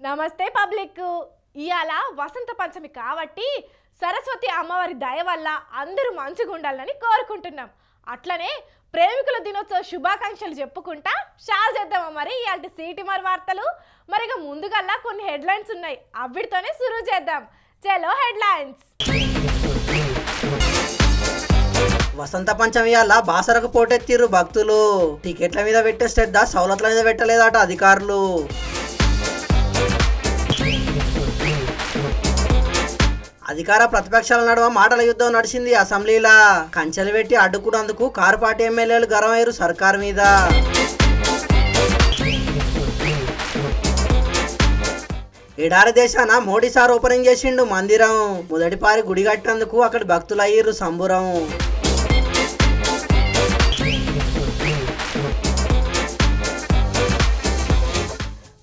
నమస్తే పబ్లిక్. ఇయాల వసంత పంచమి కాబట్టి సరస్వతి అమ్మవారి దయ వల్ల అందరూ మంచిగా ఉండాలని కోరుకుంటున్నాం. అట్లనే ప్రేమికుల దినోత్సవ శుభాకాంక్షలు చెప్పుకుంటా షాల్ చేద్దామా మరి ఇయాల్టి సిటీమార్ వార్తలు. మరిగా ముందుగల్లా కొన్ని హెడ్లైన్స్ ఉన్నాయి, అవిటితోనే సురు చేద్దాం. చలో హెడ్లైన్స్. వసంత పంచమి వల్ల బాసరకు పోటెత్తిర్రు భక్తులు. టికెట్ల మీద పెట్టే శ్రద్ధ సౌలతుల మీద పెట్టలేదట అధికారులు. అధికార ప్రతిపక్షాల నడుమ మాటల యుద్ధం నడిచింది అసెంబ్లీలా. కంచెలు పెట్టి అడ్డుకున్నందుకు కారు పార్టీ ఎమ్మెల్యేలు గరమయ్యారు సర్కారు మీద. ఎడారి దేశాన మోడీ సార్ ఓపెనింగ్ చేసిండు మందిరం. మొదటిపారి గుడి కట్టినందుకు అక్కడి భక్తులు అయ్యారు సంబురం.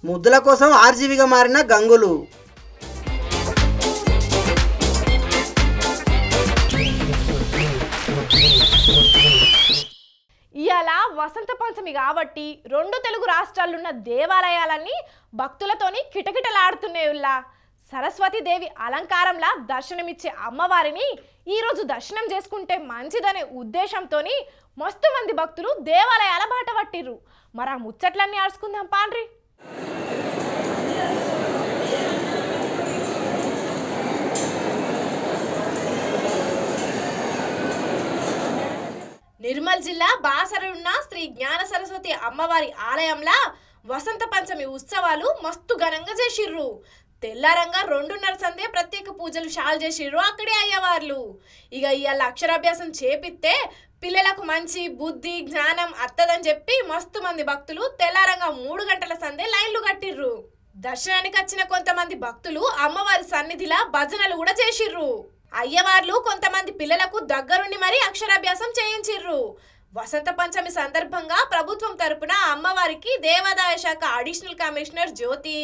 ముద్దుల కోసం ఆర్జీవిగా మారిన గంగులు. ఇవాళ వసంత పంచమి కాబట్టి రెండు తెలుగు రాష్ట్రాలున్న దేవాలయాలన్నీ భక్తులతోని కిటకిటలాడుతున్నాయిలా. సరస్వతీదేవి అలంకారంలా దర్శనమిచ్చే అమ్మవారిని ఈరోజు దర్శనం చేసుకుంటే మంచిదనే ఉద్దేశంతో మస్తు మంది భక్తులు దేవాలయాల బాట పట్టిర్రు. మరి ఆ ముచ్చట్లన్నీ ఆడుచుకుందాం పాండ్రి. నిర్మల్ జిల్లా బాసరనున్న శ్రీ జ్ఞాన సరస్వతి అమ్మవారి ఆలయంలో వసంత పంచమి ఉత్సవాలు మస్తు ఘనంగా చేసిర్రు. తెల్లారంగా 2:30 సందే ప్రత్యేక పూజలు షాల్ చేసిర్రు అక్కడే అయ్యవార్లు. ఇక ఇవాళ అక్షరాభ్యాసం చేపిస్తే పిల్లలకు మంచి బుద్ధి జ్ఞానం అత్తదని చెప్పి మస్తు మంది భక్తులు తెల్లారంగా 3 గంటల సందే లైన్లు కట్టిర్రు. దర్శనానికి వచ్చిన కొంతమంది భక్తులు అమ్మవారి సన్నిధిలా భజనలు కూడా చేసిర్రు. అయ్యవార్లు కొంతమంది పిల్లలకు దగ్గరుండి మరీ అక్షరాభ్యాసం చేయించిర్రు. వసంత పంచమి సందర్భంగా ప్రభుత్వం తరపున అమ్మవారికి దేవాదాయ శాఖ additional commissioner Jyothi,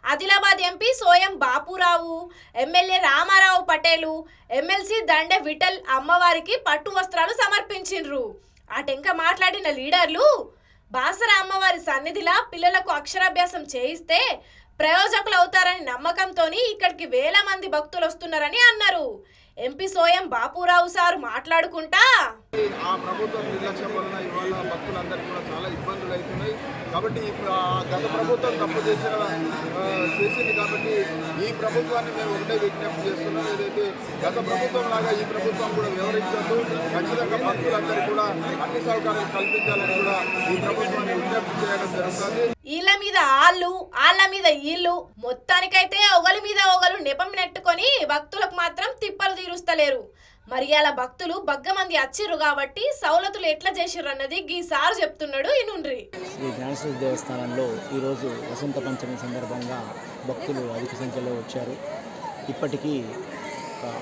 Adilabad MP Soyam Bapurao, MLA Ramarao Patel, MLC Dande Vithal అమ్మవారికి పట్టు వస్త్రాలు సమర్పించిండ్రు. అటెంక మాట్లాడిన లీడర్లు బాసర అమ్మవారి సన్నిధిలా పిల్లలకు అక్షరాభ్యాసం చేయిస్తే ప్రయోజకులు అవుతారని నమ్మకంతో ఇక్కడికి వేల మంది భక్తులు వస్తున్నారని అన్నారు. ఎంపీ సోయం బాపురావు సార్ మాట్లాడుకుంటా ఆ ప్రభుత్వం నిర్లక్ష్యం వలన ఇవాళ భక్తులందరికీ కూడా చాలా ఇబ్బందులు అవుతున్నాయి. కాబట్టి గత ప్రభుత్వం తప్పు చేసింది కాబట్టి ఈ ప్రభుత్వాన్ని మేము ఒకటే విజ్ఞప్తి చేస్తున్నాం. ఏదైతే గత ప్రభుత్వం లాగా ఈ ప్రభుత్వం కూడా వివరించద్దు, ఖచ్చితంగా భక్తులందరికీ కూడా అన్ని సౌకర్యాలు కల్పించాలని కూడా ఈ ప్రభుత్వాన్ని విజ్ఞప్తి చేయడం జరుగుతుంది. వీళ్ళ మీద వాళ్ళ మీద వీళ్ళు, మొత్తానికైతే ఒకరి మీద ఒకరు నెపం నెట్టుకొని భక్తులకు మాత్రం తిప్పలు తీరుస్తలేరు. మరి అలా భక్తులు బగ్గమంది వచ్చిర్రు కాబట్టి సౌలతులు ఎట్లా చేసిర్రు అన్నది గీసారి చెప్తున్నాడు ఇనుండ్రి. శ్రీ జ్ఞానసరస్వతి దేవస్థానంలో ఈరోజు వసంత పంచమి సందర్భంగా భక్తులు అధిక సంఖ్యలో వచ్చారు. ఇప్పటికీ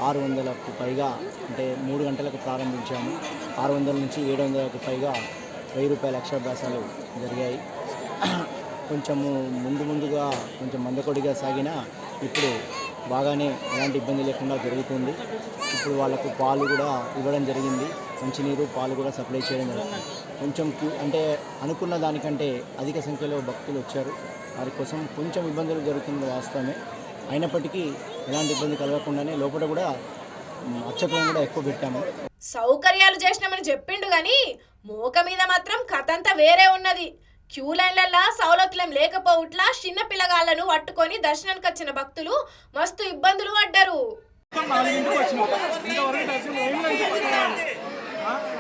600కు పైగా, అంటే 3 గంటలకు ప్రారంభించాము. 600 నుంచి 700కు పైగా 1000 రూపాయల అక్షరాభ్యాసాలు జరిగాయి. కొంచెము ముందుగా కొంచెం మందకొడిగా సాగినా ఇప్పుడు బాగానే ఎలాంటి ఇబ్బంది లేకుండా జరుగుతుంది. ఇప్పుడు వాళ్ళకు పాలు కూడా ఇవ్వడం జరిగింది, మంచినీరు పాలు కూడా సప్లై చేయడం జరిగింది. కొంచెం అంటే అనుకున్న దానికంటే అధిక సంఖ్యలో భక్తులు వచ్చారు. వారి కోసం కొంచెం ఇబ్బందులు జరుగుతుంది వాస్తవమే. అయినప్పటికీ ఎలాంటి ఇబ్బంది కలగకుండానే లోపల కూడా అర్చకులను కూడా ఎక్కువ పెట్టాము. సౌకర్యాలు చేసినామని చెప్పిండు గాని మోక మీద మాత్రం కథంతా వేరే ఉన్నది. క్యూ లైన్లల్లా సౌలతులేం లేకపోవట్లా చిన్న పిల్లగాళ్లను పట్టుకొని దర్శనానికి వచ్చిన భక్తులు మస్తు ఇబ్బందులు పడ్డారు.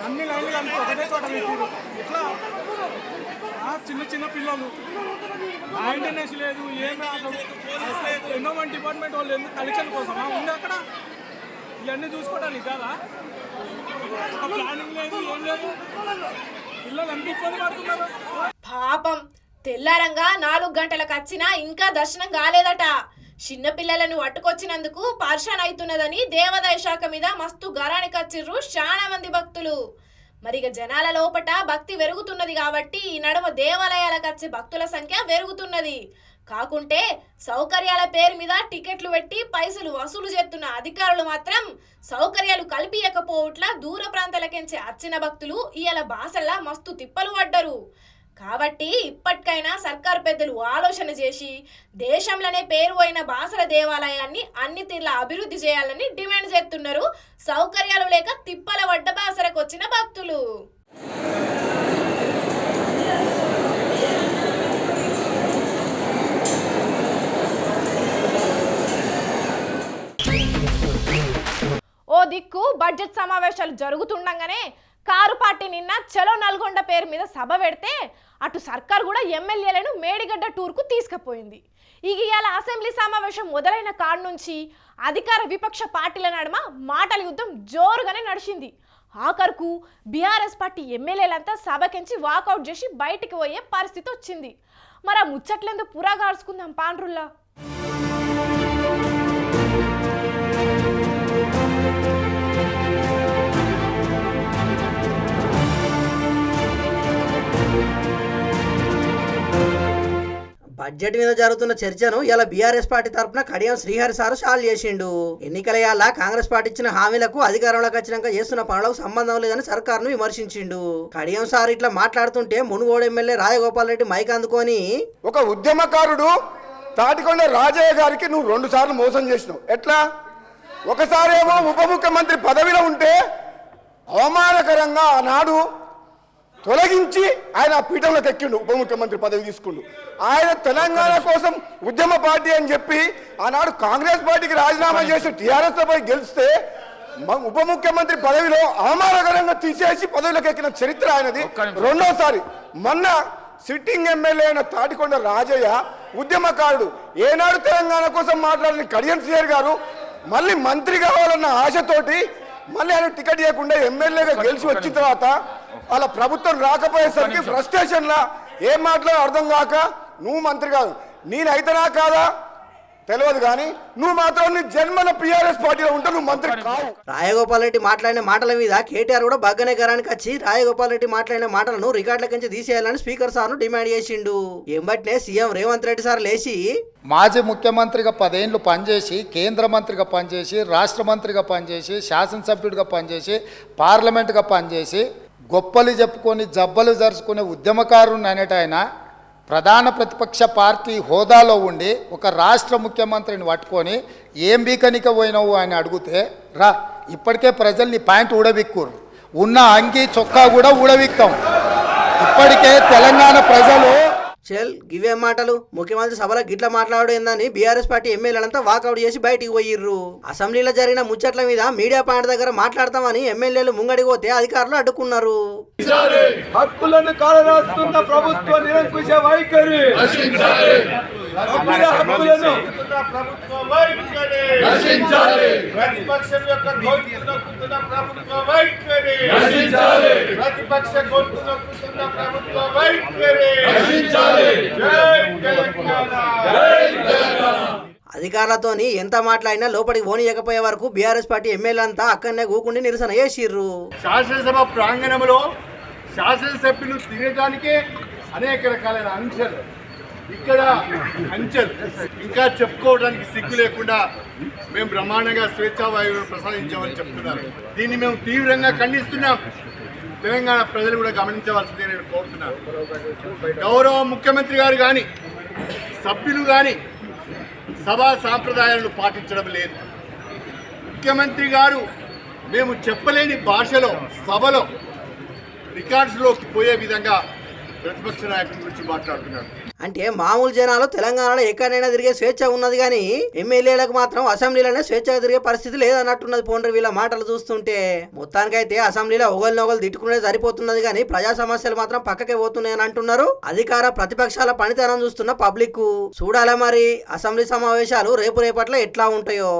అన్ని లైన్లు కలిపి ఒకటే చోట పెట్టారు. ఇట్లా చిన్న పిల్లలు మెయింటెనెన్స్ లేదు, ఏమి ఎండోమెంట్ డిపార్ట్మెంట్ వాళ్ళు ఎందుకు కలెక్షన్ కోసమా ఉంది అక్కడ? ఇవన్నీ చూసుకోవడానికి కదా, ప్లానింగ్ లేదు, ఏం లేదు. పిల్లలు ఎంత ఇబ్బంది పడుతున్నారు పాపం. తెల్లారంగా 4 గంటలకు వచ్చినా ఇంకా దర్శనం కాలేదట. చిన్న పిల్లలను పట్టుకొచ్చినందుకు పార్షాన్ అవుతున్నదని దేవాదాయ శాఖ మీద మస్తు గరానికి వచ్చిర్రు చాలా మంది భక్తులు. మరిగ జనాల లోపట భక్తి పెరుగుతున్నది కాబట్టి ఈ నడుమ దేవాలయాలకు వచ్చే భక్తుల సంఖ్య పెరుగుతున్నది. కాకుంటే సౌకర్యాల పేరు మీద టికెట్లు పెట్టి పైసలు వసూలు చేస్తున్న అధికారులు మాత్రం సౌకర్యాలు కల్పియకపోవట్లా దూర ప్రాంతాలకెంచి వచ్చిన భక్తులు ఇయాల బాసల్లా మస్తు తిప్పలు పడ్డరు. కాబట్టి ఇప్పటికైనా సర్కారు పెద్దలు ఆలోచన చేసి దేశంలోనే పేరు పోయిన బాసర దేవాలయాన్ని అన్ని తీర్ల అభివృద్ధి చేయాలని డిమాండ్ చేస్తున్నారు సౌకర్యాలు లేక తిప్పల పడ్డ బాసరకు వచ్చిన భక్తులు. ఓ దిక్కు బడ్జెట్ సమావేశాలు జరుగుతుండగానే కారు పార్టీ నిన్న చలో నల్గొండ పేరు మీద సభ పెడితే అటు సర్కార్ కూడా ఎమ్మెల్యేలను మేడిగడ్డ టూర్కు తీసుకుపోయింది. ఇవాళ అసెంబ్లీ సమావేశం మొదలైన కాడ నుంచి అధికార విపక్ష పార్టీల నడుమ మాటల యుద్ధం జోరుగానే నడిచింది. ఆఖరుకు బీఆర్ఎస్ పార్టీ ఎమ్మెల్యేలంతా సభకించి వాకౌట్ చేసి బయటికి పోయే పరిస్థితి వచ్చింది. మరి ఆ ముచ్చట్లెందుకు పురాగార్చుకుందాం పాండ్రుల్లా. బడ్జెట్ మీద జరుగుతున్న చర్చను ఇలా బీఆర్ఎస్ పార్టీ తరఫున కడియం శ్రీహరి సారు సాల్వ్ చేసిండు. ఎన్నికల యాల కాంగ్రెస్ పార్టీ ఇచ్చిన హామీలకు అధికారంలోకి వచ్చినాక చేస్తున్న పనులకు సంబంధం లేదని సర్కారును విమర్శించిండు. కడియం సార్ ఇట్లా మాట్లాడుతుంటే మునుగోడు ఎమ్మెల్యే రాజగోపాల్ రెడ్డి మైక్ అందుకొని, ఒక ఉద్యమకారుడు తాటికొండ రాజయ్య గారికి నువ్వు 2 సార్లు మోసం చేసినావు. ఎట్లా? ఒకసారి ఏమో ఉప ముఖ్యమంత్రి పదవిలో ఉంటే అవమానకరంగా ఆనాడు తొలగించి ఆయన పీఠంలోకి ఎక్కిండు, ఉప ముఖ్యమంత్రి పదవి తీసుకుండు. ఆయన తెలంగాణ కోసం ఉద్యమ పార్టీ అని చెప్పి ఆనాడు కాంగ్రెస్ పార్టీకి రాజీనామా చేసి టీఆర్ఎస్ పై గెలిస్తే ఉప ముఖ్యమంత్రి పదవిలో అవమానకరంగా తీసేసి పదవిలోకి ఎక్కిన చరిత్ర ఆయనది. రెండోసారి మొన్న సిట్టింగ్ ఎమ్మెల్యే అయిన తాటికొండ రాజయ్య ఉద్యమకారుడు, ఏనాడు తెలంగాణ కోసం మాట్లాడిన కడియం శ్రీహరి గారు మళ్ళీ మంత్రి కావాలన్న ఆశతోటి మళ్ళీ ఆయన టికెట్ ఇవ్వకుండా ఎమ్మెల్యేగా గెలిచి వచ్చిన తర్వాత వాళ్ళ ప్రభుత్వం రాకపోయేసరికి ఫ్రస్ట్రేషన్లా ఏం మాట్లాడో అర్థం కాక, నువ్వు మంత్రి కాదు నేనైతేనా కాదా తెలియదు కానీ నువ్వు మాత్రం నీ జన్మల టీఆర్ఎస్ పార్టీలో ఉంటే నువ్వు మంత్రి కావు. రాజగోపాల్ రెడ్డి మాట్లాడిన మాటల మీద కేటీఆర్ కూడా బగ్గనే గరానికి వచ్చి రాజగోపాల్ రెడ్డి మాట్లాడిన మాటలను రికార్డుల నుంచి తీసేయాలని స్పీకర్ సార్ను డిమాండ్ చేసిండు. ఎంబట్నే సీఎం రేవంత్ రెడ్డి సార్ లేచి, మాజీ ముఖ్యమంత్రిగా 10 ఏళ్ళు పనిచేసి, కేంద్ర మంత్రిగా పనిచేసి, రాష్ట్ర మంత్రిగా పనిచేసి, శాసనసభ్యుడిగా పనిచేసి, పార్లమెంటుగా పనిచేసి, గొప్పలు చెప్పుకొని జబ్బలు జరుచుకునే ఉద్యమకారుని అనేట ఆయన ప్రధాన ప్రతిపక్ష పార్టీ హోదాలో ఉండి ఒక రాష్ట్ర ముఖ్యమంత్రిని పట్టుకొని ఏం బీకనిక పోయినావు అని అడిగితే, రా ఇప్పటికే ప్రజల్ని ప్యాంట్ ఊడబిక్కురు, ఉన్న అంగి చొక్కా కూడా ఊడబిక్తాం. ఇప్పటికే తెలంగాణ ప్రజలు చెల్ గివే మాటలు ముఖ్యమంత్రి సభలో గిట్ల మాట్లాడు ఏందని బీఆర్ఎస్ పార్టీ ఎమ్మెల్యేలంతా వాకౌట్ చేసి బయటికి పోయిర్రు. అసెంబ్లీలో జరిగిన ముచ్చట్ల మీద మీడియా పాయింట్ దగ్గర మాట్లాడతామని ఎమ్మెల్యేలు ముంగడికి పోతే అధికారులు అడ్డుకున్నారు. హక్కులను కాలరాస్తున్న ప్రభుత్వ నిరంకుశ వైఖరి, ప్రతిపక్షం యొక్క గొంతు నొక్కుతున్న ప్రభుత్వ వైఖరి, ప్రతిపక్ష గొంతు నొక్కుతున్న ప్రభుత్వ వైఖరి. అధికారులతోని ఎంత మాట్లాడినా లోపలికి పోనీయకపోయే వరకు బీఆర్ఎస్ పార్టీ ఎమ్మెల్యేలంతా అక్కడనే కూకుండి నిరసన చేసిర్రు. శాసనసభ ప్రాంగణంలో శాసనసభ్యులు తినడానికే అనేక రకాలైన అంశాలు, ఇక్కడ అంచెలు ఇంకా చెప్పుకోవడానికి సిగ్గు లేకుండా మేము బ్రహ్మాండంగా స్వేచ్ఛా వాయువులను ప్రసాదించామని చెప్తున్నారు. దీన్ని మేము తీవ్రంగా ఖండిస్తున్నాం. తెలంగాణ ప్రజలు కూడా గమనించవలసిందే నేను కోరుతున్నాను. గౌరవ ముఖ్యమంత్రి గారు కానీ సభ్యులు కానీ సభా సాంప్రదాయాలను పాటించడం లేదు. ముఖ్యమంత్రి గారు మేము చెప్పలేని భాషలో సభలో రికార్డ్స్లోకి పోయే విధంగా ప్రతిపక్ష నాయకుల గురించి మాట్లాడుతున్నారు. అంటే మామూలు జనాలు తెలంగాణలో ఎక్కడైనా తిరిగే స్వేచ్ఛ ఉన్నది కానీ ఎమ్మెల్యేలకు మాత్రం అసెంబ్లీలోనే స్వేచ్ఛగా తిరిగే పరిస్థితి లేదన్నట్టున్నది. పోండ్రి వీళ్ళ మాటలు చూస్తుంటే మొత్తానికైతే అసెంబ్లీలో ఒకరినొకరు తిట్టుకునే సరిపోతున్నది కానీ ప్రజా సమస్యలు మాత్రం పక్కకే పోతున్నాయని అంటున్నారు అధికార ప్రతిపక్షాల పనితనం చూస్తున్న పబ్లిక్. చూడాలి మరి అసెంబ్లీ సమావేశాలు రేపట్ల ఎట్లా ఉంటాయో.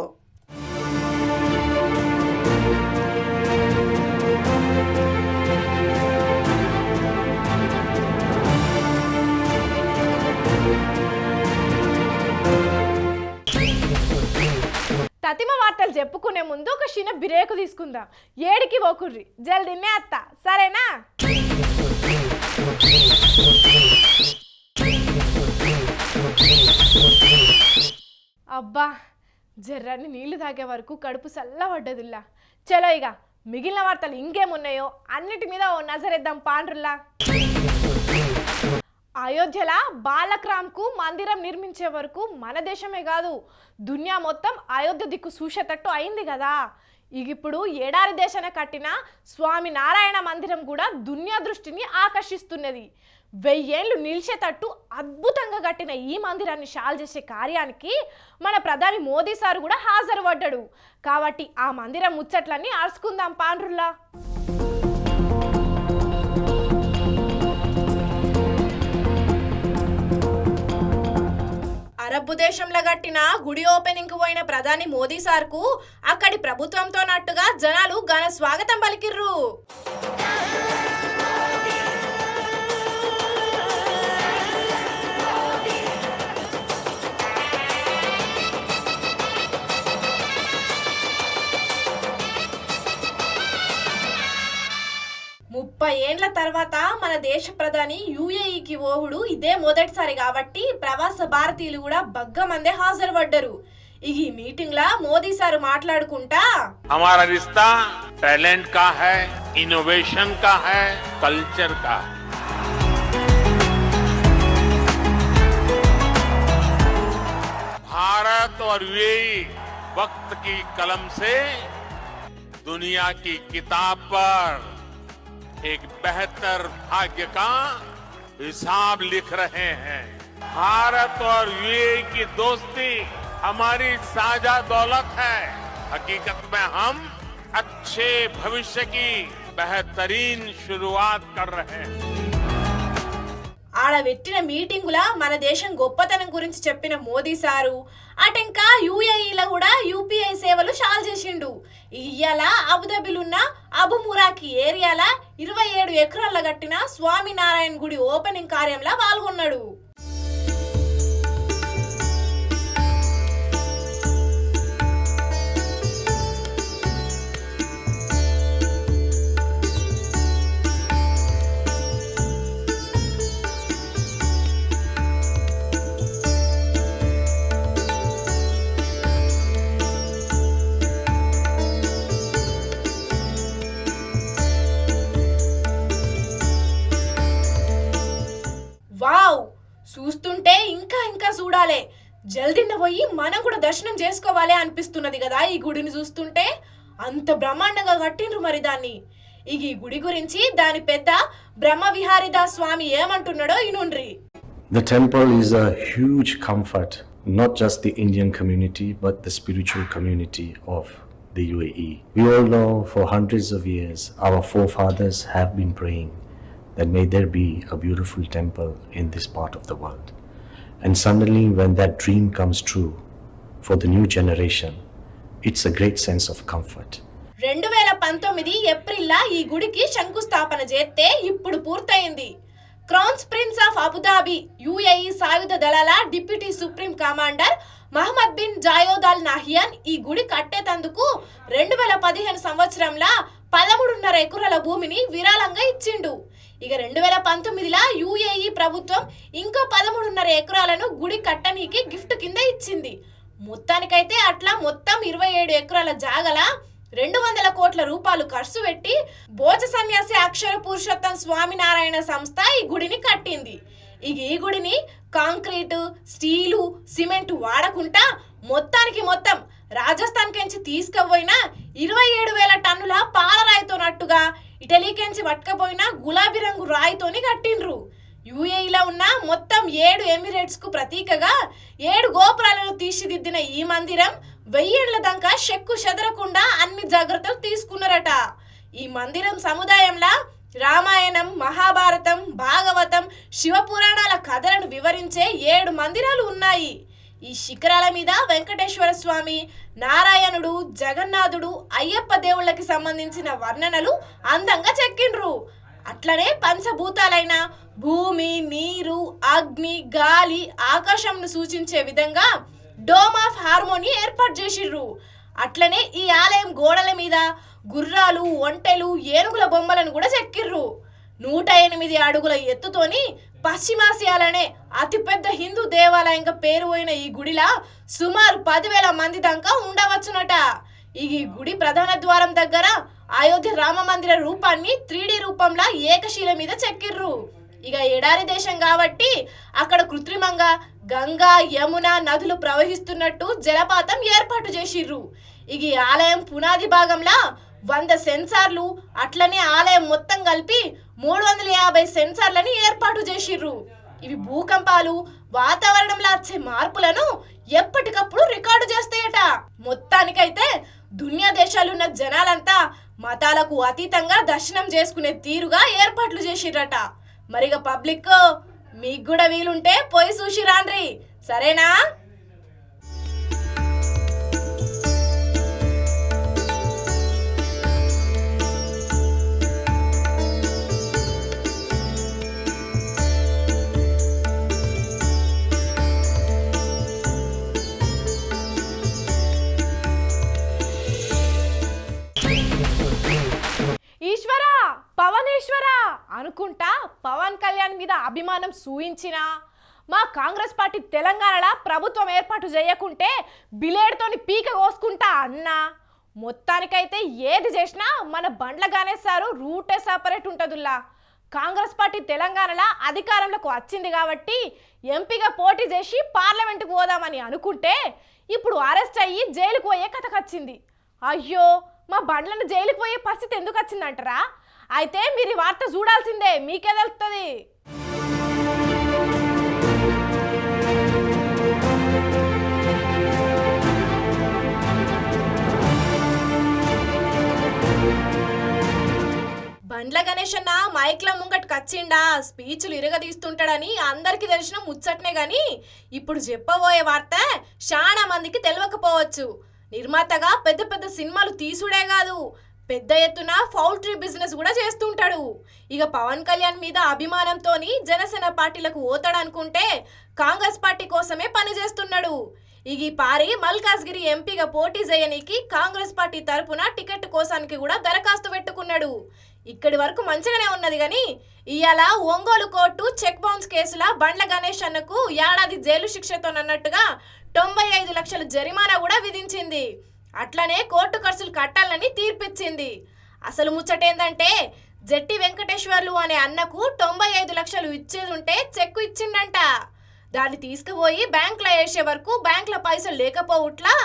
తతిమ వార్తలు చెప్పుకునే ముందు ఒక చిన్న బ్రేక్ తీసుకుందాం. ఏడికి పోకుర్రి, జల్దీనే అత్త, సరేనా? అబ్బా జర్రాన్ని నీళ్లు తాగే వరకు కడుపు చల్లబడ్డదిల్లా. చలో ఇక మిగిలిన వార్తలు ఇంకేమున్నాయో అన్నిటి మీద ఓ నజరేద్దాం పాండ్రుల్లా. అయోధ్యల బాలక్రామ్కు మందిరం నిర్మించే వరకు మన దేశమే కాదు దునియా మొత్తం అయోధ్య దిక్కు చూసేటట్టు అయింది కదా. ఇప్పుడు ఎడారి దేశాన కట్టిన స్వామి నారాయణ మందిరం కూడా దునియా దృష్టిని ఆకర్షిస్తున్నది. 1000 ఏళ్ళు నిలిచేటట్టు అద్భుతంగా కట్టిన ఈ మందిరాన్ని షాల్ చేసే కార్యానికి మన ప్రధాని మోదీ సార్ కూడా హాజరు పడ్డాడు. కాబట్టి ఆ మందిరం ముచ్చట్లన్నీ ఆర్చుకుందాం పాండ్రుల్లా. అరబ్బు దేశంలో కట్టిన గుడి ఓపెనింగ్ కు పోయిన ప్రధాని మోదీ సార్ కు అక్కడి ప్రభుత్వంతో నట్టుగా జనాలు ఘన స్వాగతం పలికిర్రు. ఏండ్ల తర్వాత మన దేశ ప్రధాని యుఏఈకి ఓవుడు ఇదే మొదటిసారి కాబట్టి ప్రవాస భారతీయులు కూడా బగ్గ మందే హాజరు పడ్డారు. ఈ మీటింగ్ లా మోదీ సార్ మాట్లాడుకుంటా हमारा रिश्ता टैलेंट का है, इनोवेशन का है, कल्चर का। भारत और यूएई वक्त की कलम से दुनिया की किताब पर एक बेहतर भाग्य का हिसाब लिख रहे हैं। भारत और यूएई की दोस्ती हमारी साझा दौलत है। हकीकत में हम अच्छे भविष्य की बेहतरीन शुरुआत कर रहे हैं। ఆడ పెట్టిన మీటింగులా మన దేశం గొప్పతనం గురించి చెప్పిన మోదీ సారు అటెంకా యుఏఈలో కూడా యూపీఐ సేవలు షాల్ చేసిండు. ఇయ్యాల అబుదాబిలున్న అబుమురాకి ఏరియాల 27 ఎకరాల కట్టిన స్వామినారాయణ గుడి ఓపెనింగ్ కార్యంలో పాల్గొన్నాడు. వావ్, చూస్తుంటే ఇంకా ఇంకా చూడాలి, జల్దిన్న పోయి మనం కూడా దర్శనం చేసుకోవాలి అనిపిస్తున్నది కదా. ఈ గుడిని చూస్తుంటే అంత బ్రహ్మాండంగా కట్టిండ్రు. మరి దాన్ని ఈ గుడి గురించి దాని పెద్ద బ్రహ్మవిహారీదాస్ స్వామి ఏమంటున్నాడో ఇనుండ్రి. The temple is a huge comfort, not just the Indian community but the spiritual community of the UAE. We all know for hundreds of years our forefathers have been praying that may there be a beautiful temple in this part of the world. And suddenly when that dream comes true for the new generation, it's a great sense of comfort. 2019 ఏప్రిల్లో ఈ గుడికి శంకుస్థాపన చేస్తే ఇప్పుడు పూర్తయింది. Crowns prince of Abu Dhabi UAE సాయుధ దళాల deputy supreme commander Mohammed bin Zayed Al Nahyan ఈ గుడి కట్టేటందుకు 2015 సంవత్సరంలో 13.5 ఎకరాల భూమిని విరాళంగా ఇచ్చిండు. 2019లో యుఏఈ ప్రభుత్వం ఇంకో 13.5 ఎకరాలను గుడి కట్టనీకి గిఫ్ట్ కింద ఇచ్చింది. మొత్తానికైతే అట్లా మొత్తం 27 ఎకరాల జాగల 200 కోట్ల రూపాయలు ఖర్చు పెట్టి భోజ సన్యాసి అక్షర పురుషోత్తం స్వామినారాయణ సంస్థ ఈ గుడిని కట్టింది. ఈ గుడిని కాంక్రీటు, స్టీలు, సిమెంట్ వాడకుండా మొత్తానికి మొత్తం రాజస్థాన్ కెంచి తీసుకుపోయిన 27,000 టన్నుల పాలరాయితో నట్టుగా ఇటలీకెంచి పట్టుకపోయిన గులాబీ రంగు రాయితోని కట్టిండ్రు. యుఏఈలో ఉన్న మొత్తం 7 ఎమిరేట్స్ కు ప్రతీకగా 7 గోపురాలను తీర్చిదిద్దిన ఈ మందిరం 1000 ఏళ్ల దాకా చెక్కు చెదరకుండా అన్ని జాగ్రత్తలు తీసుకున్నారట. ఈ మందిరం సముదాయంలో రామాయణం, మహాభారతం, భాగవతం, శివపురాణాల కథలను వివరించే 7 మందిరాలు ఉన్నాయి. ఈ శిఖరాల మీద వెంకటేశ్వర స్వామి, నారాయణుడు, జగన్నాథుడు, అయ్యప్ప దేవుళ్ళకి సంబంధించిన వర్ణనలు అందంగా చెక్కిండ్రు. అట్లనే పంచభూతాలైన భూమి, నీరు, అగ్ని, గాలి, ఆకాశంను సూచించే విధంగా డోమ్ ఆఫ్ హార్మోని ఏర్పాటు చేసిర్రు. అట్లనే ఈ ఆలయం గోడల మీద గుర్రాలు, ఒంటెలు, ఏనుగుల బొమ్మలను కూడా చెక్కిర్రు. 108 అడుగుల ఎత్తుతోని పశ్చిమాసియాలనే అతిపెద్ద హిందూ దేవాలయంగా పేరు పోయిన ఈ గుడిలా సుమారు 10,000 మంది దాకా ఉండవచ్చునట. ఈ గుడి ప్రధాన ద్వారం దగ్గర అయోధ్య రామ మందిర రూపాన్ని 3D రూపంలో ఏకశిల మీద చెక్కిర్రు. ఇక ఎడారి దేశం కాబట్టి అక్కడ కృత్రిమంగా గంగా యమున నదులు ప్రవహిస్తున్నట్టు జలపాతం ఏర్పాటు చేసిర్రు. ఇక ఈ ఆలయం పునాది భాగంలో 100 సెన్సార్లు అట్లనే ఆలయం మొత్తం కలిపి 350 సెన్సార్లని ఏర్పాటు చేసిర్రు. ఇవి భూకంపాలు వాతావరణంలో వచ్చే మార్పులను ఎప్పటికప్పుడు రికార్డు చేస్తాయట. మొత్తానికైతే దునియా దేశాలున్న జనాలంతా మతాలకు అతీతంగా దర్శనం చేసుకునే తీరుగా ఏర్పాట్లు చేసిర్రట. మరిగా పబ్లిక్ మీకు కూడా వీలుంటే పోయి చూసి రాండ్రి, సరేనా? ఈశ్వరా పవనేశ్వరా అనుకుంటా పవన్ కళ్యాణ్ మీద అభిమానం సూయించినా మా కాంగ్రెస్ పార్టీ తెలంగాణలో ప్రభుత్వం ఏర్పాటు చేయకుంటే బిలేడ్తోని పీక కోసుకుంటా అన్నా. మొత్తానికైతే ఏది చేసినా మన బండ్ల గణేష్ సారు రూటే సపరేట్ ఉంటుందిలా. కాంగ్రెస్ పార్టీ తెలంగాణలో అధికారంలోకి వచ్చింది కాబట్టి ఎంపీగా పోటీ చేసి పార్లమెంటుకు పోదామని అనుకుంటే ఇప్పుడు అరెస్ట్ అయ్యి జైలుకు పోయే కథకొచ్చింది. అయ్యో మా బండ్లను జైలుకు పోయే పరిస్థితి ఎందుకు వచ్చిందంటారా? అయితే మీరు ఈ వార్త చూడాల్సిందే, మీకే తెలుస్తుంది. బండ్ల గణేష్ అన్న మైక్ల ముంగట్కి వచ్చిండా స్పీచ్లు ఇరగదీస్తుంటాడని అందరికి తెలిసిన ముచ్చట్నే గాని ఇప్పుడు చెప్పబోయే వార్త చాలా మందికి తెలియకపోవచ్చు. నిర్మాతగా పెద్ద పెద్ద సినిమాలు తీసుడే కాదు, పెద్ద ఎత్తున పౌల్ట్రీ బిజినెస్ కూడా చేస్తుంటాడు. ఇక పవన్ కళ్యాణ్ మీద అభిమానంతోని జనసేన పార్టీలకు ఓతాడనుకుంటే కాంగ్రెస్ పార్టీ కోసమే పనిచేస్తున్నాడు. ఇక ఈ పారి మల్కాజ్గిరి ఎంపీగా పోటీ చేయనీకి కాంగ్రెస్ పార్టీ తరపున టికెట్ కోసానికి కూడా దరఖాస్తు పెట్టుకున్నాడు. ఇక్కడి వరకు మంచిగానే ఉన్నది కానీ ఇవాళ ఒంగోలు కోర్టు చెక్ బౌన్స్ కేసుల బండ్ల గణేష్ అన్నకు ఏడాది జైలు శిక్షతోనన్నట్టుగా 95 లక్షల జరిమానా కూడా విధించింది. అట్లనే కోర్టు ఖర్చులు కట్టాలని తీర్పిచ్చింది. అసలు ముచ్చటేందంటే జట్టి వెంకటేశ్వర్లు అనే అన్నకు 95 లక్షలు ఇచ్చేది ఉంటే చెక్కు ఇచ్చిండంట. దాన్ని తీసుకుపోయి బ్యాంకులో వేసే వరకు బ్యాంకులో పైసలు లేకపోవట్లా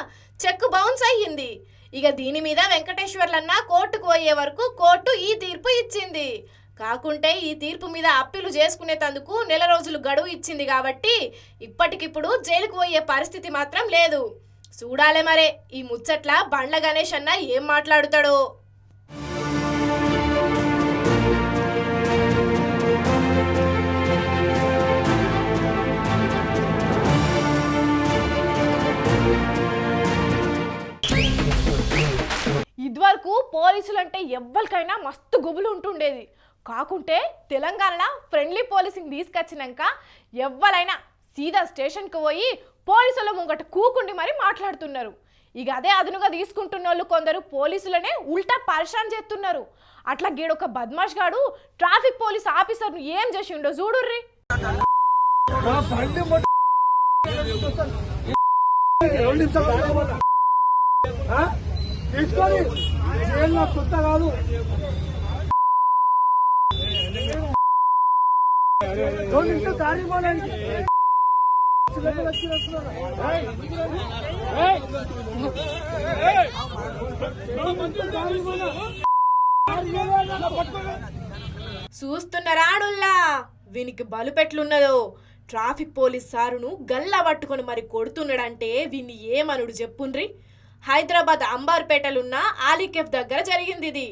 చెక్కు బౌన్స్ అయ్యింది. ఇక దీని మీద వెంకటేశ్వర్లన్న కోర్టుకు పోయే వరకు కోర్టు ఈ తీర్పు ఇచ్చింది. కాకుంటే ఈ తీర్పు మీద అప్పీలు చేసుకునేందుకు 1 నెల రోజులు గడువు ఇచ్చింది కాబట్టి ఇప్పటికిప్పుడు జైలుకు పోయే పరిస్థితి మాత్రం లేదు. చూడాలే మరే ఈ ముచ్చట్ల బండ్ల గణేష్ అన్న ఏం మాట్లాడుతాడో. ఇదివరకు పోలీసులంటే ఎవ్వరికైనా మస్తు గుబులు ఉంటుండేది. కాకుంటే తెలంగాణలో ఫ్రెండ్లీ పోలీసింగ్ తీసుకొచ్చినాక ఎవ్వరైనా సీదా స్టేషన్కి పోయి పోలీసుల ముంగట కూకుండి మరి మాట్లాడుతున్నారు. ఇక అదే అదునుగా తీసుకుంటున్న వాళ్ళు కొందరు పోలీసులనే ఉల్టా పరిశాన్ చేస్తున్నారు. అట్లా గీడొక బద్మాష్ గాడు ట్రాఫిక్ పోలీస్ ఆఫీసర్ను ఏం చేసిండో చూడుర్రి. తీసుకొని జైల్లో కొత్త కాదు దాడి పోలేండి. చూస్తున్నారాడుల్లా వీనికి బలుపెట్లున్నదో. ట్రాఫిక్ పోలీస్ సారును గల్లా పట్టుకొని మరి కొడుతున్నాడంటే వీన్ని ఏమనుడు చెప్పుండ్రి. హైదరాబాద్ అంబార్పేటలున్న ఆలీకెఫ్ దగ్గర జరిగింది ఇది.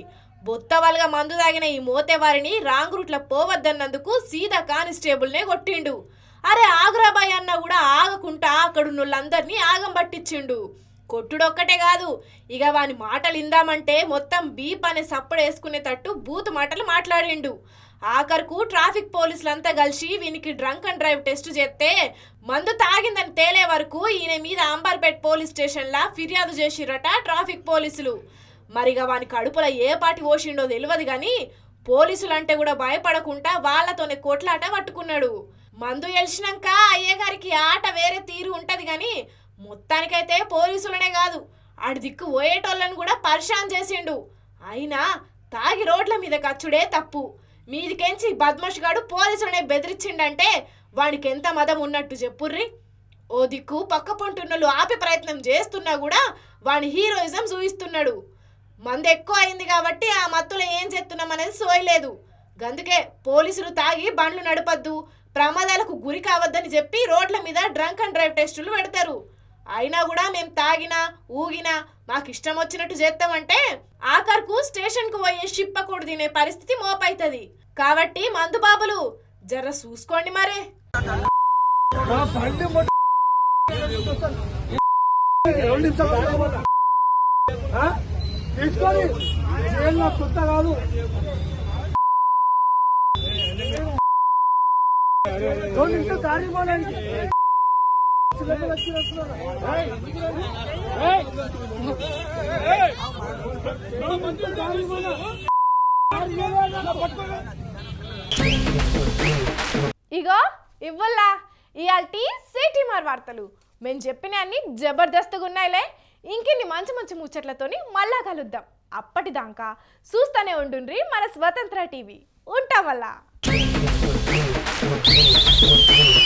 బొత్తవల్గా మందు తాగిన ఈ మోతేవారిని రాంగ్ రూట్లో పోవద్దన్నందుకు సీదా కానిస్టేబుల్నే కొట్టిండు. అరే ఆగ్రాబాయ్ అన్న కూడా ఆగకుండా అక్కడున్నోళ్ళందరినీ ఆగం పట్టించిండు. కొట్టుడొక్కటే కాదు, ఇక వాని మాటలు ఇందామంటే మొత్తం బీప్ అనే సప్పుడు వేసుకునేటట్టు బూత్ మాటలు మాట్లాడిండు. ఆఖరుకు ట్రాఫిక్ పోలీసులంతా కలిసి వీనికి డ్రంక్ అండ్ డ్రైవ్ టెస్ట్ చేస్తే మందు తాగిందని తేలే వరకు ఈయన మీద అంబార్పేట్ పోలీస్ స్టేషన్లా ఫిర్యాదు చేసిరట ట్రాఫిక్ పోలీసులు. మరిగా వాని కడుపులో ఏ పాటి పోసిండో తెలియదు కానీ పోలీసులు అంటే కూడా భయపడకుండా వాళ్ళతోనే కొట్లాట పట్టుకున్నాడు. మందు గెలిచినాక అయ్యగారికి ఆట వేరే తీరు ఉంటది కానీ మొత్తానికైతే పోలీసులనే కాదు ఆడి దిక్కు పోయేటోళ్ళని కూడా పరిశాన్ చేసిండు. అయినా తాగి రోడ్ల మీద కచ్చుడే తప్పు. మీదికెంచి బద్మాష్ గాడు పోలీసులనే బెదిరించిండంటే వానికి ఎంత మదం ఉన్నట్టు చెప్పుర్రి. ఓ దిక్కు పక్క పంటున్నోళ్ళు ఆపే ప్రయత్నం చేస్తున్నా కూడా వాని హీరోయిజం చూపిస్తున్నాడు. మంది ఎక్కువ అయింది కాబట్టి ఆ మత్తులో ఏం చేస్తున్నాం అనేది సోయలేదు. గందుకే పోలీసులు తాగి బండ్లు నడపద్దు, ప్రమాదాలకు గురి కావద్దని చెప్పి రోడ్ల మీద డ్రంక్ అండ్ డ్రైవ్ టెస్టులు పెడతారు. అయినా కూడా మేము తాగినా ఊగినా మాకు ఇష్టం వచ్చినట్టు చేస్తామంటే ఆఖరుకు స్టేషన్కు పోయే షిప్పకూడు తినే పరిస్థితి మోపైతుంది. కాబట్టి మందు బాబులు జర చూసుకోండి మరే. తీసుకొని జైల్లో కొత్త కాదు. ఇంకా దారి పోలేండి. ఇగో ఇవ్వల్లా ఇయాల్టి సిటీ మార్ వార్తలు. మేము చెప్పిన అన్ని జబర్దస్త్గా ఉన్నాయిలే. ఇంకిన్ని మంచి మంచి ముచ్చట్లతోని మళ్ళా కలుద్దాం. అప్పటిదాకా చూస్తూనే ఉండుండ్రి మన స్వతంత్ర టీవీ. ఉంటాం వల్ల.